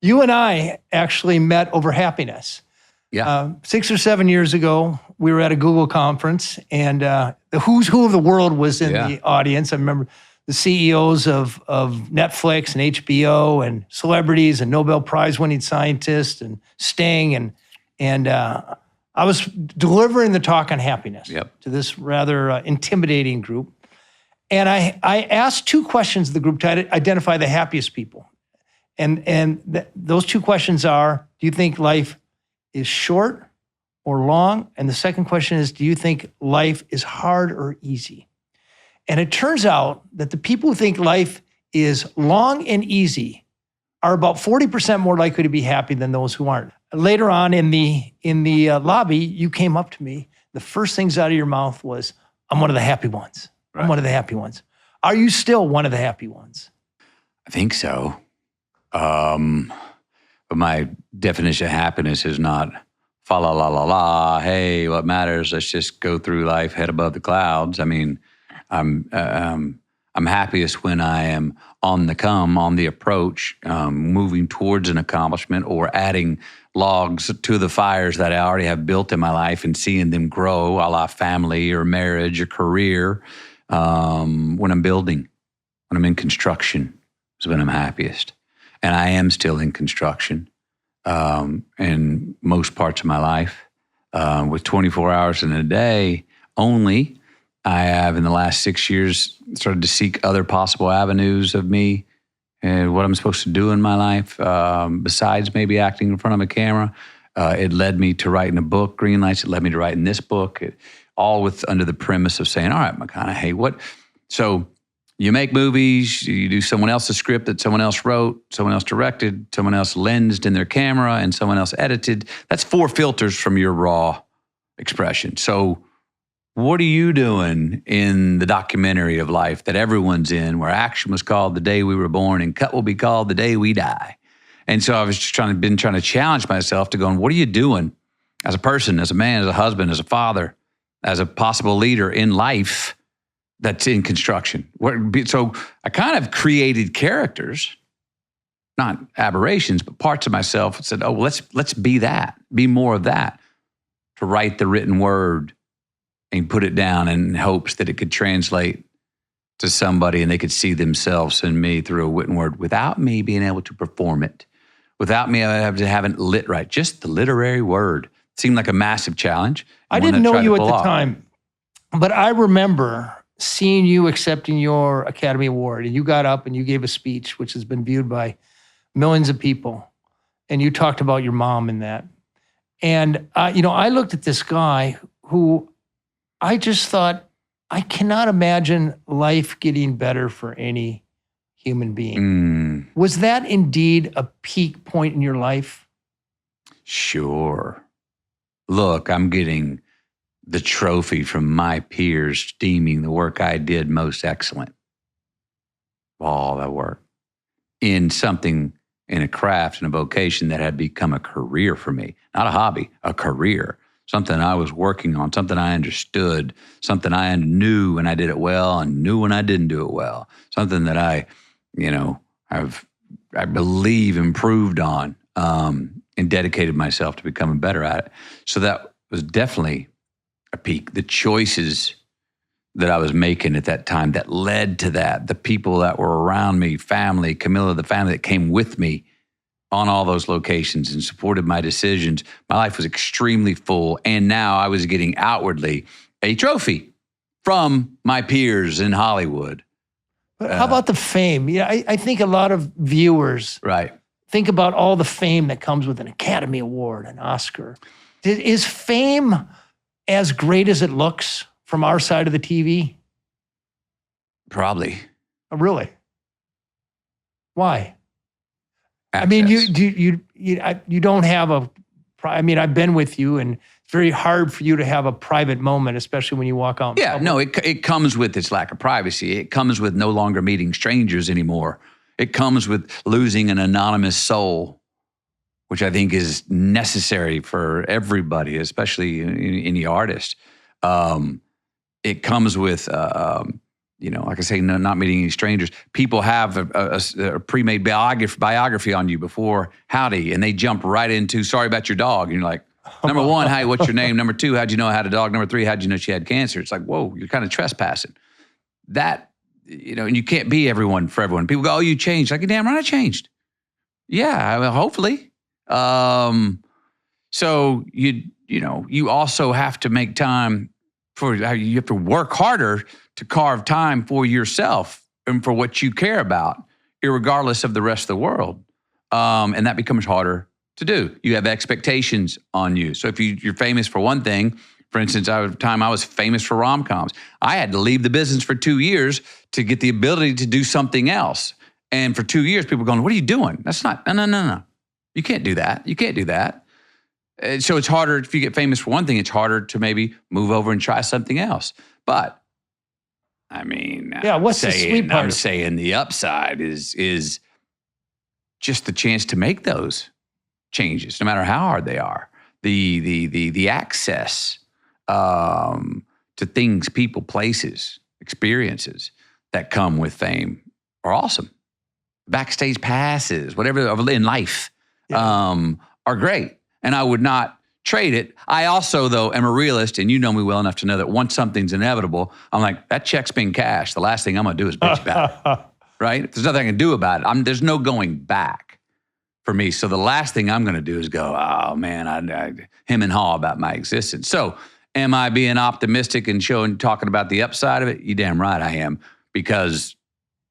You and I actually met over happiness. Yeah. 6 or 7 years ago, we were at a Google conference, and the who's who of the world was in the audience. I remember the CEOs of Netflix and HBO and celebrities and Nobel Prize winning scientists and Sting. And I was delivering the talk on happiness to this rather intimidating group. And I asked 2 questions of the group to identify the happiest people. And those 2 questions are, do you think life is short or long? And the second question is, do you think life is hard or easy? And it turns out that the people who think life is long and easy are about 40% more likely to be happy than those who aren't. Later on in the lobby, you came up to me. The first things out of your mouth was, I'm one of the happy ones. Right. I'm one of the happy ones. Are you still one of the happy ones? I think so. But my definition of happiness is not fa la la la la. Hey, what matters? Let's just go through life head above the clouds. I mean, I'm happiest when I am on the come, on the approach, moving towards an accomplishment or adding logs to the fires that I already have built in my life and seeing them grow, a la family or marriage or career. When I'm building, when I'm in construction, is when I'm happiest. And I am still in construction in most parts of my life. With 24 hours in a day only, I have in the last 6 years started to seek other possible avenues of me and what I'm supposed to do in my life, besides maybe acting in front of a camera. It led me to writing a book, Greenlights. It led me to writing this book, all with under the premise of saying, all right, McConaughey, what? So you make movies, you do someone else's script that someone else wrote, someone else directed, someone else lensed in their camera, and someone else edited. That's 4 filters from your raw expression. So what are you doing in the documentary of life that everyone's in, where action was called The Day We Were Born and cut will be called The Day We Die? And so I was just trying to challenge myself to go, what are you doing as a person, as a man, as a husband, as a father, as a possible leader in life that's in construction? So I kind of created characters, not aberrations, but parts of myself and said, oh, well, let's be that, be more of that, to write the written word and put it down in hopes that it could translate to somebody and they could see themselves in me through a written word without me being able to perform it, without me having it lit right. Just the literary word seemed like a massive challenge. I didn't know you at the time, but I remember seeing you accepting your Academy Award, and you got up and you gave a speech, which has been viewed by millions of people, and you talked about your mom in that. And I looked at this guy who I just thought, I cannot imagine life getting better for any human being. Was that indeed a peak point in your life? Sure. Look, I'm getting the trophy from my peers deeming the work I did most excellent. All that work in something, in a craft and a vocation that had become a career for me, not a hobby, a career, something I was working on, something I understood, something I knew when I did it well and knew when I didn't do it well, something that I believe improved on, and dedicated myself to becoming better at it. So that was definitely a peak. The choices that I was making at that time that led to that, the people that were around me, family, Camilla, the family that came with me on all those locations and supported my decisions. My life was extremely full. And now I was getting outwardly a trophy from my peers in Hollywood. But how about the fame? Yeah, I think a lot of viewers think about all the fame that comes with an Academy Award, an Oscar. Is fame as great as it looks from our side of the TV? Probably. Oh, really? Why? Access. I mean, you don't have a. I mean, I've been with you, and it's very hard for you to have a private moment, especially when you walk out. Yeah, no, it comes with its lack of privacy. It comes with no longer meeting strangers anymore. It comes with losing an anonymous soul, which I think is necessary for everybody, especially any artist. It comes with like I say, no, not meeting any strangers. People have a pre-made biography on you before howdy, and they jump right into sorry about your dog. And you're like, number one, hi, what's your name? Number two, how'd you know I had a dog? Number three, how'd you know she had cancer? It's like, whoa, you're kind of trespassing. That, and you can't be everyone for everyone. People go, oh, you changed. Like, damn right I changed. Yeah, hopefully. So you also have to make time you have to work harder to carve time for yourself and for what you care about, irregardless of the rest of the world. And that becomes harder to do. You have expectations on you. So if you're famous for one thing, for instance, I was famous for rom-coms. I had to leave the business for 2 years to get the ability to do something else. And for 2 years, people going, what are you doing? That's not, no. You can't do that. You can't do that. So it's harder, if you get famous for one thing, it's harder to maybe move over and try something else. But, I mean, what's the sweet part? I'm saying the upside is just the chance to make those changes, no matter how hard they are. The access to things, people, places, experiences that come with fame are awesome. Backstage passes, whatever in life, are great. And I would not trade it. I also, though, am a realist, and you know me well enough to know that once something's inevitable, I'm like, that check's been cashed. The last thing I'm going to do is bitch about it, right? If there's nothing I can do about it, there's no going back for me. So the last thing I'm going to do is go, oh, man, I hem and haw about my existence. So am I being optimistic and talking about the upside of it? You damn right I am, because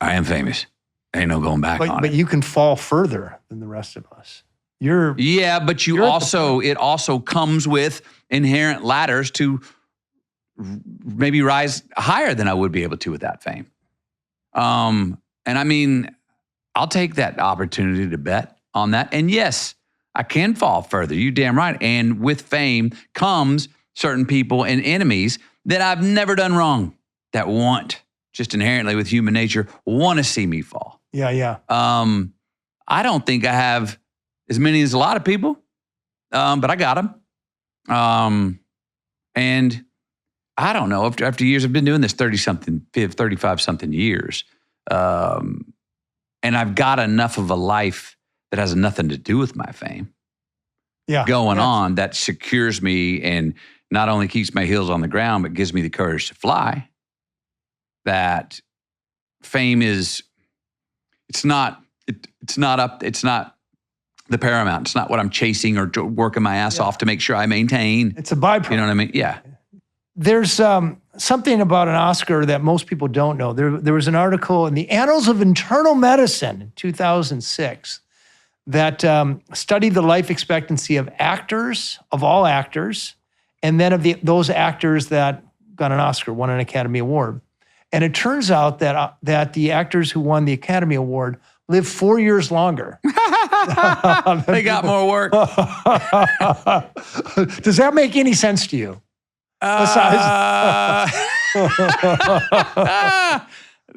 I am famous. Ain't no going back on it. But you can fall further than the rest of us. But it also comes with inherent ladders to maybe rise higher than I would be able to without fame. And I mean, I'll take that opportunity to bet on that. And yes, I can fall further. You damn right. And with fame comes certain people and enemies that I've never done wrong, that want, just inherently with human nature, want to see me fall. Yeah. I don't think I have as many as a lot of people, but I got them. And I don't know, after years, I've been doing this 35-something years. And I've got enough of a life that has nothing to do with my fame going on that secures me and not only keeps my heels on the ground, but gives me the courage to fly. That fame is, it's not the paramount. It's not what I'm chasing or working my ass off to make sure I maintain. It's a byproduct. You know what I mean? Yeah. There's something about an Oscar that most people don't know. There was an article in the Annals of Internal Medicine in 2006 that studied the life expectancy of actors, of all actors, and then of those actors that got an Oscar, won an Academy Award. And it turns out that the actors who won the Academy Award lived 4 years longer. They got more work. Does that make any sense to you?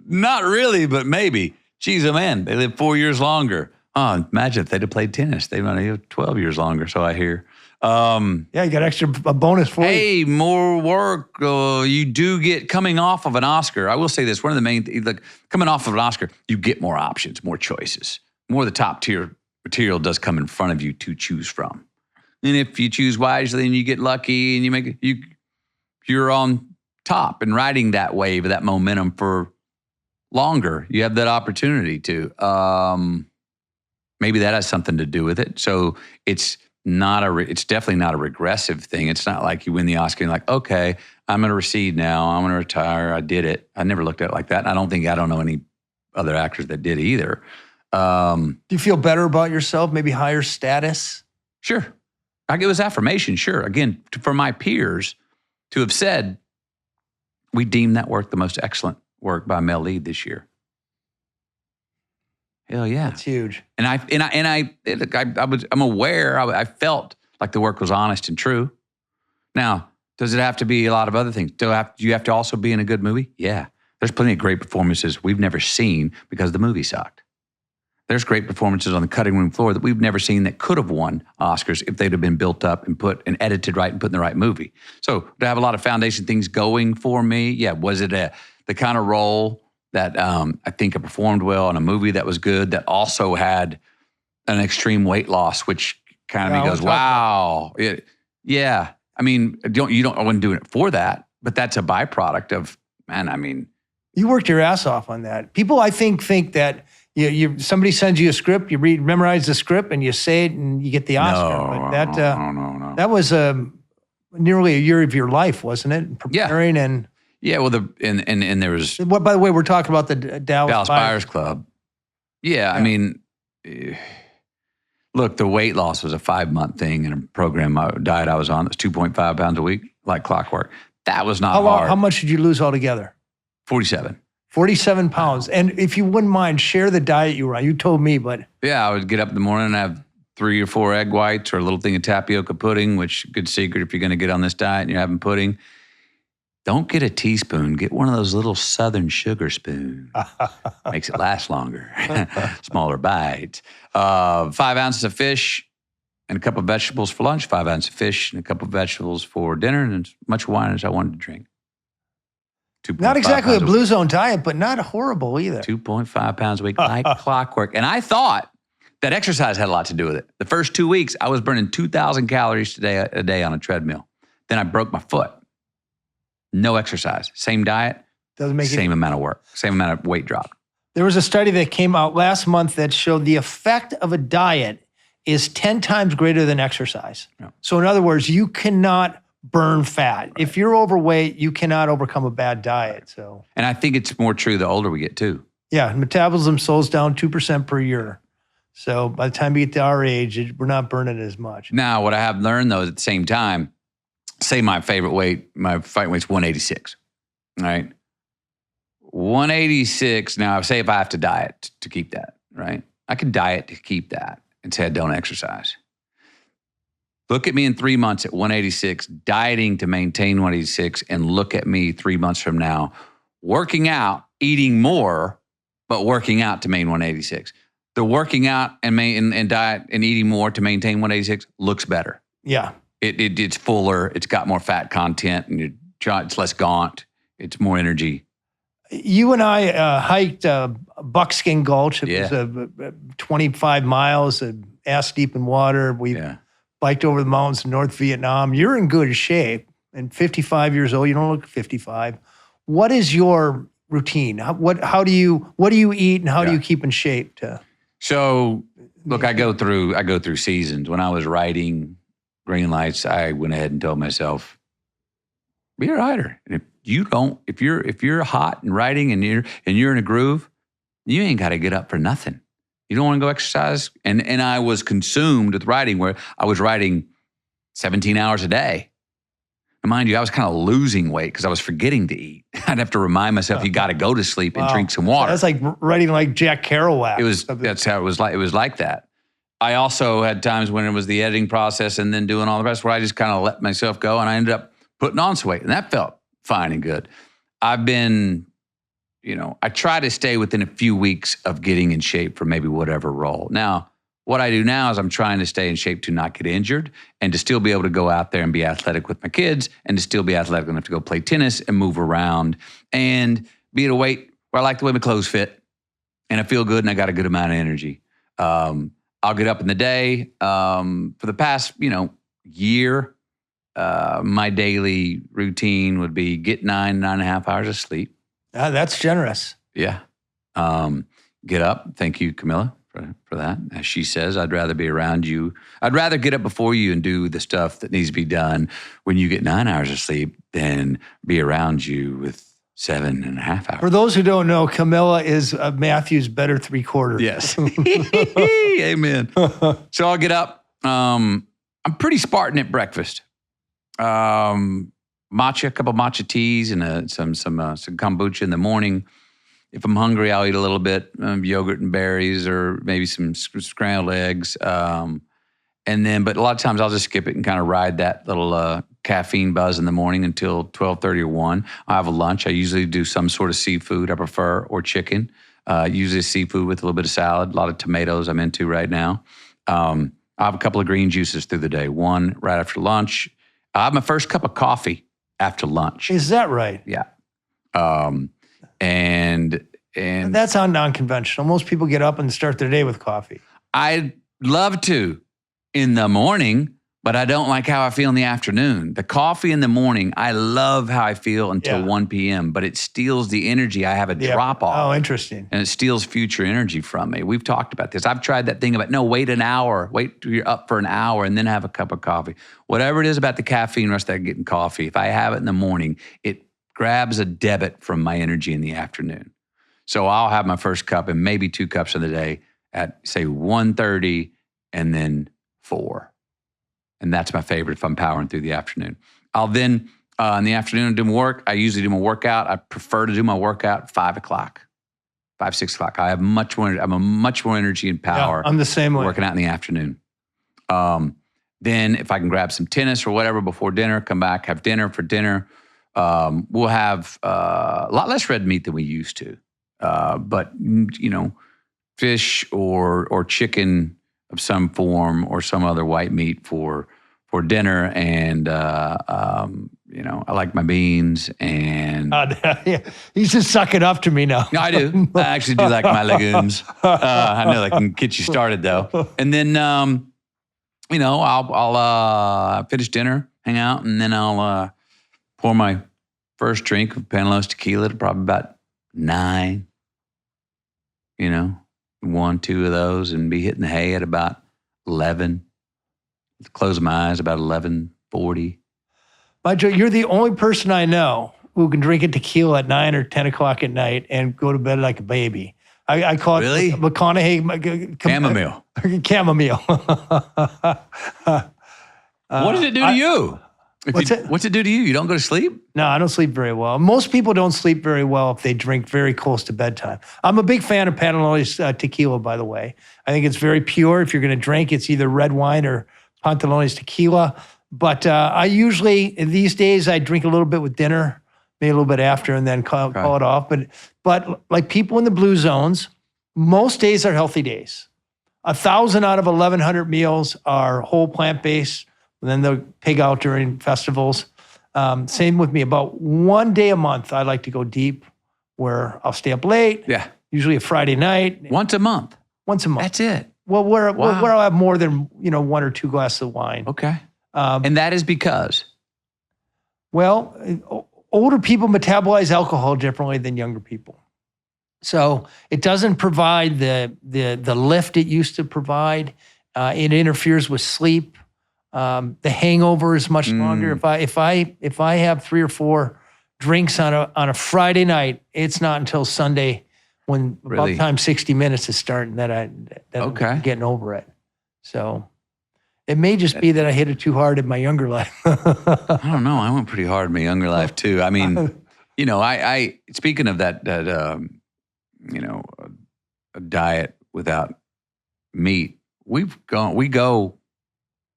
Not really, but maybe. Geez, oh man, they live 4 years longer. Oh, imagine if they'd have played tennis. They'd have 12 years longer, so I hear. You got a bonus for you. Hey, more work. You do get, coming off of an Oscar, I will say this, one of the main things, like coming off of an Oscar, you get more options, more choices. More of the top tier material does come in front of you to choose from. And if you choose wisely and you get lucky and you're on top and riding that wave, that momentum for longer, you have that opportunity to. Maybe that has something to do with it. So it's definitely not a regressive thing. It's not like you win the Oscar and like, okay, I'm going to recede now. I'm going to retire. I did it. I never looked at it like that. I don't know any other actors that did either. Do you feel better about yourself? Maybe higher status? Sure. It was affirmation. Sure. Again, for my peers to have said, we deemed that work the most excellent work by a male lead this year. Hell yeah. That's huge. And I'm aware, I felt like the work was honest and true. Now, does it have to be a lot of other things? Do you have to also be in a good movie? Yeah. There's plenty of great performances we've never seen because the movie sucked. There's great performances on the cutting room floor that we've never seen that could have won Oscars if they'd have been built up and put and edited right and put in the right movie. So to have a lot of foundation things going for me, yeah. Was it the the kind of role that I think I performed well in a movie that was good, that also had an extreme weight loss, which kind of goes, wow. Yeah. I mean, I wasn't doing it for that, but that's a byproduct of, man, I mean. You worked your ass off on that. People, I think that somebody sends you a script, you memorize the script, and you say it, and you get the Oscar. No. That was nearly a year of your life, wasn't it? Preparing and. Yeah, well, and there was. What, by the way, we're talking about the Dallas Buyers Club. Yeah, I mean, look, the weight loss was a 5-month thing in a diet I was on. That's 2.5 pounds a week, like clockwork. That was not hard. How much did you lose altogether? 47. 47 pounds. Wow. And if you wouldn't mind, share the diet you were on. You told me, but. Yeah, I would get up in the morning and have 3 or 4 egg whites or a little thing of tapioca pudding, which good secret if you're going to get on this diet and you're having pudding. Don't get a teaspoon. Get one of those little Southern sugar spoons. Makes it last longer. Smaller bites. 5 ounces of fish and a couple of vegetables for lunch. 5 ounces of fish and a couple of vegetables for dinner, and as much wine as I wanted to drink. Not exactly a Blue Zone diet, but not horrible either. 2.5 pounds a week, like clockwork. And I thought that exercise had a lot to do with it. The first 2 weeks, I was burning 2,000 calories a day on a treadmill. Then I broke my foot. No exercise, same diet, same amount of work, same amount of weight drop. There was a study that came out last month that showed the effect of a diet is 10 times greater than exercise. Yeah. So in other words, you cannot burn fat. Right. If you're overweight, you cannot overcome a bad diet. So, and I think it's more true the older we get too. Yeah, metabolism slows down 2% per year. So by the time you get to our age, we're not burning as much. Now, what I have learned though is at the same time, say my favorite weight, my fight weight's 186, right? 186, now say if I have to diet to keep that, right? I could diet to keep that and say I don't exercise. Look at me in 3 months at 186, dieting to maintain 186, and look at me 3 months from now, working out, eating more, but working out to maintain 186. The working out and diet and eating more to maintain 186 looks better. Yeah. It's fuller, it's got more fat content, and it's less gaunt, it's more energy. You and I hiked Buckskin Gulch. It was 25 miles, ass deep in water. We biked over the mountains in North Vietnam. You're in good shape, and 55 years old. You don't look 55. What is your routine? How do you eat, and how do you keep in shape? So, look, I go through seasons. When I was writing Greenlights, I went ahead and told myself, be a writer. And if you're hot and writing and you're in a groove, you ain't got to get up for nothing. You don't want to go exercise. And I was consumed with writing, where I was writing 17 hours a day. And mind you, I was kind of losing weight because I was forgetting to eat. I'd have to remind myself, you got to go to sleep and drink some water. That's like writing like Jack Kerouac. That's how it was like. It was like that. I also had times when it was the editing process and then doing all the rest where I just kind of let myself go, and I ended up putting on some weight, and that felt fine and good. I've been, I try to stay within a few weeks of getting in shape for maybe whatever role. Now, what I do now is I'm trying to stay in shape to not get injured and to still be able to go out there and be athletic with my kids, and to still be athletic enough to go play tennis and move around and be at a weight where I like the way my clothes fit and I feel good and I got a good amount of energy. I'll get up in the day. For the past, year, my daily routine would be get 9.5 hours of sleep. That's generous. Yeah. Get up. Thank you, Camilla, for that. As she says, I'd rather be around you. I'd rather get up before you and do the stuff that needs to be done when you get 9 hours of sleep than be around you with 7.5 hours. For those who don't know, Camilla is Matthew's better three-quarter. Yes. Amen. So I'll get up. I'm pretty Spartan at breakfast. Matcha, a couple matcha teas, and some kombucha in the morning. If I'm hungry, I'll eat a little bit of yogurt and berries, or maybe some scrambled eggs. But a lot of times I'll just skip it and kind of ride that little caffeine buzz in the morning until 12:30 or 1. I have a lunch. I usually do some sort of seafood I prefer, or chicken. Usually seafood with a little bit of salad, a lot of tomatoes I'm into right now. I have a couple of green juices through the day. One right after lunch. I have my first cup of coffee after lunch. Is that right? Yeah. And that's non-conventional. Most people get up and start their day with coffee. I'd love to in the morning, but I don't like how I feel in the afternoon. The coffee in the morning, I love how I feel until 1 p.m., but it steals the energy. I have a drop off. Oh, interesting. And it steals future energy from me. We've talked about this. I've tried that thing about, no, wait an hour. Wait till you're up for an hour and then have a cup of coffee. Whatever it is about the caffeine rush that I get in coffee, if I have it in the morning, it grabs a debit from my energy in the afternoon. So I'll have my first cup and maybe 2 cups of the day at, say, 1:30 and then 4. And that's my favorite if I'm powering through the afternoon. I'll then, in the afternoon, do my work. I usually do my workout. I prefer to do my workout at 5 o'clock, 5, 6 o'clock. I have much more energy and power. Yeah, I'm the same way. Working out in the afternoon. Then if I can grab some tennis or whatever before dinner, come back, have dinner for dinner. We'll have a lot less red meat than we used to. But, fish or chicken of some form or some other white meat for dinner. And, I like my beans and... He's just sucking up to me now. No, I do. I actually do like my legumes. I know that can get you started though. And then, I'll finish dinner, hang out, and then I'll pour my first drink of Pantelis tequila, probably about 9. 1, 2 of those, and be hitting the hay at about 11. Close my eyes about 11:40. Joe, you're the only person I know who can drink a tequila at 9 or 10 o'clock at night and go to bed like a baby. I call really? it McConaughey. Chamomile. Chamomile. What does it do to you? What's it do to you? You don't go to sleep? No, I don't sleep very well. Most people don't sleep very well if they drink very close to bedtime. I'm a big fan of Pantelis tequila, by the way. I think it's very pure. If you're going to drink, it's either red wine or Pantelis tequila. But I usually, these days, I drink a little bit with dinner, maybe a little bit after, and then call it off. But like people in the blue zones, most days are healthy days. 1,000 out of 1,100 meals are whole plant-based. And then they'll pig out during festivals. Same with me. About 1 day a month, I like to go deep, where I'll stay up late. Yeah. Usually a Friday night. Once a month. Once a month. That's it. Well, where I'll have more than 1 or 2 glasses of wine. Okay. And that is because? Well, older people metabolize alcohol differently than younger people. So it doesn't provide the lift it used to provide. It interferes with sleep. The hangover is much longer. If I have 3 or 4 drinks on a Friday night, it's not until Sunday when about time 60 Minutes is starting that I'm getting over it. So it may just be that I hit it too hard in my younger life. I don't know. I went pretty hard in my younger life too. I mean, I speaking of that a diet without meat, we go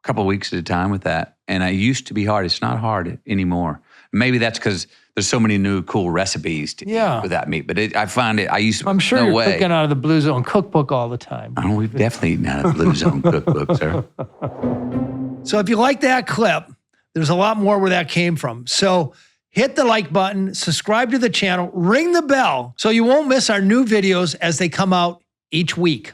a couple of weeks at a time with that. And I used to be hard. It's not hard anymore. Maybe that's because there's so many new cool recipes to eat without meat. But I find it, I'm sure you're cooking out of the Blue Zone cookbook all the time. Oh, we've definitely eaten out of the Blue Zone cookbook, sir. So if you like that clip, there's a lot more where that came from. So hit the like button, subscribe to the channel, ring the bell so you won't miss our new videos as they come out each week.